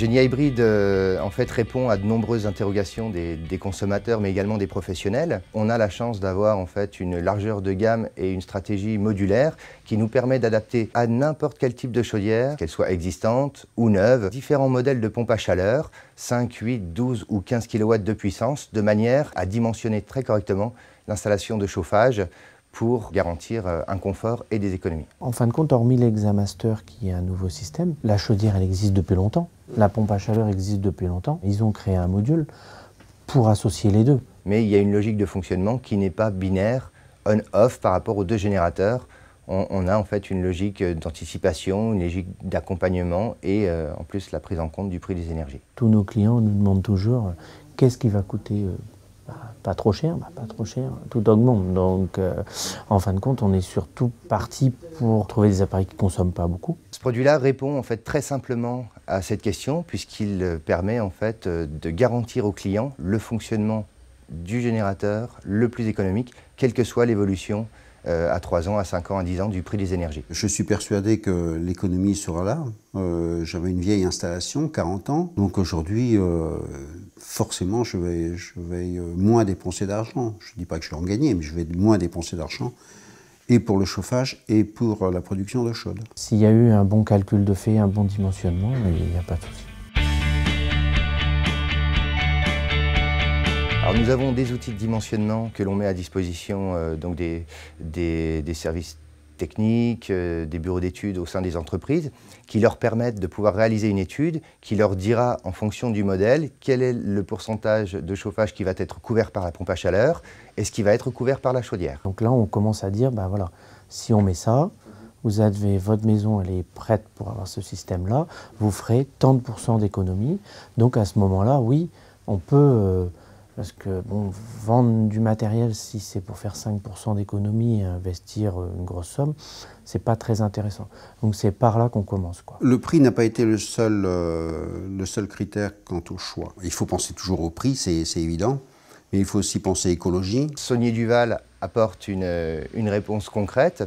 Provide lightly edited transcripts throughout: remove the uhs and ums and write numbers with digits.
Génie hybride en fait répond à de nombreuses interrogations des consommateurs mais également des professionnels. On a la chance d'avoir en fait une largeur de gamme et une stratégie modulaire qui nous permet d'adapter à n'importe quel type de chaudière, qu'elle soit existante ou neuve, différents modèles de pompes à chaleur, 5, 8, 12 ou 15 kW de puissance, de manière à dimensionner très correctement l'installation de chauffage pour garantir un confort et des économies. En fin de compte, hormis l'Examaster qui est un nouveau système, la chaudière elle existe depuis longtemps, la pompe à chaleur existe depuis longtemps. Ils ont créé un module pour associer les deux. Mais il y a une logique de fonctionnement qui n'est pas binaire, on-off par rapport aux deux générateurs. On a en fait une logique d'anticipation, une logique d'accompagnement et en plus la prise en compte du prix des énergies. Tous nos clients nous demandent toujours qu'est-ce qui va coûter pas trop cher, pas trop cher, tout augmente. Donc, en fin de compte, on est surtout parti pour trouver des appareils qui ne consomment pas beaucoup. Ce produit-là répond en fait très simplement à cette question puisqu'il permet en fait de garantir aux clients le fonctionnement du générateur le plus économique, quelle que soit l'évolution à 3 ans, à 5 ans, à 10 ans du prix des énergies. Je suis persuadé que l'économie sera là. J'avais une vieille installation, 40 ans, donc aujourd'hui, forcément, je vais moins dépenser d'argent. Je ne dis pas que je vais en gagner, mais je vais moins dépenser d'argent, et pour le chauffage et pour la production d'eau chaude. S'il y a eu un bon calcul de fait, un bon dimensionnement, il n'y a pas de souci. Alors nous avons des outils de dimensionnement que l'on met à disposition donc des services techniques, des bureaux d'études au sein des entreprises qui leur permettent de pouvoir réaliser une étude qui leur dira en fonction du modèle quel est le pourcentage de chauffage qui va être couvert par la pompe à chaleur et ce qui va être couvert par la chaudière. Donc là on commence à dire, voilà, si on met ça, vous avez votre maison, elle est prête pour avoir ce système-là, vous ferez tant de pourcents d'économie. Donc à ce moment-là, oui, on peut... Parce que bon, vendre du matériel, si c'est pour faire 5% d'économie et investir une grosse somme, c'est pas très intéressant. Donc c'est par là qu'on commence, quoi. Le prix n'a pas été le seul critère quant au choix. Il faut penser toujours au prix, c'est évident, mais il faut aussi penser écologie. Saunier Duval apporte une réponse concrète.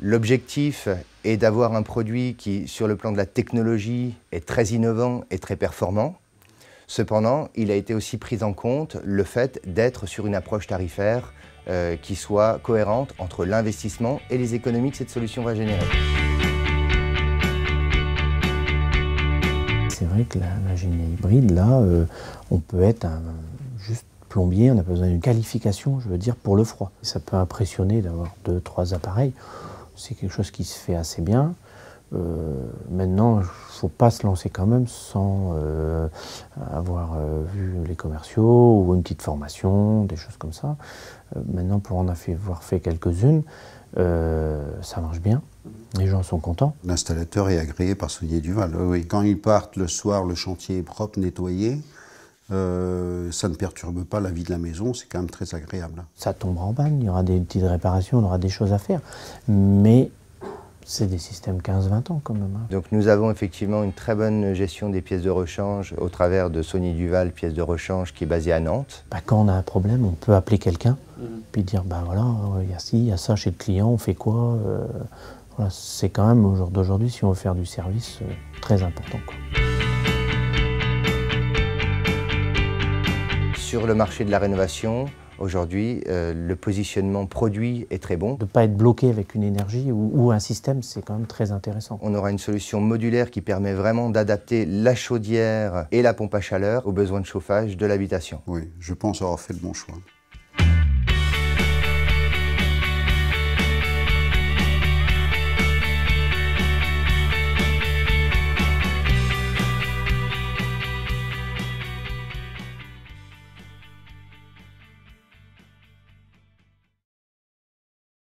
L'objectif est d'avoir un produit qui, sur le plan de la technologie, est très innovant et très performant. Cependant, il a été aussi pris en compte le fait d'être sur une approche tarifaire qui soit cohérente entre l'investissement et les économies que cette solution va générer. C'est vrai que la génie hybride, là, on peut être juste plombier, on n'a pas besoin d'une qualification, je veux dire, pour le froid. Ça peut impressionner d'avoir 2-3 appareils, c'est quelque chose qui se fait assez bien. Maintenant, il ne faut pas se lancer quand même sans avoir vu les commerciaux ou une petite formation, des choses comme ça. Maintenant, pour en avoir fait quelques-unes, ça marche bien. Les gens sont contents. L'installateur est agréé par Saunier Duval. Oui. Quand ils partent le soir, le chantier est propre, nettoyé. Ça ne perturbe pas la vie de la maison, c'est quand même très agréable. Ça tombera en panne, il y aura des petites réparations, on aura des choses à faire. Mais c'est des systèmes 15-20 ans quand même. Donc nous avons effectivement une très bonne gestion des pièces de rechange au travers de Saunier Duval, pièce de rechange qui est basée à Nantes. Quand on a un problème, on peut appeler quelqu'un, puis dire voilà, il y a ci, il y a ça chez le client, on fait quoi voilà, c'est quand même au jour d'aujourd'hui, si on veut faire du service, très important, quoi. Sur le marché de la rénovation, aujourd'hui, le positionnement produit est très bon. De ne pas être bloqué avec une énergie ou un système, c'est quand même très intéressant. On aura une solution modulaire qui permet vraiment d'adapter la chaudière et la pompe à chaleur aux besoins de chauffage de l'habitation. Oui, je pense avoir fait le bon choix.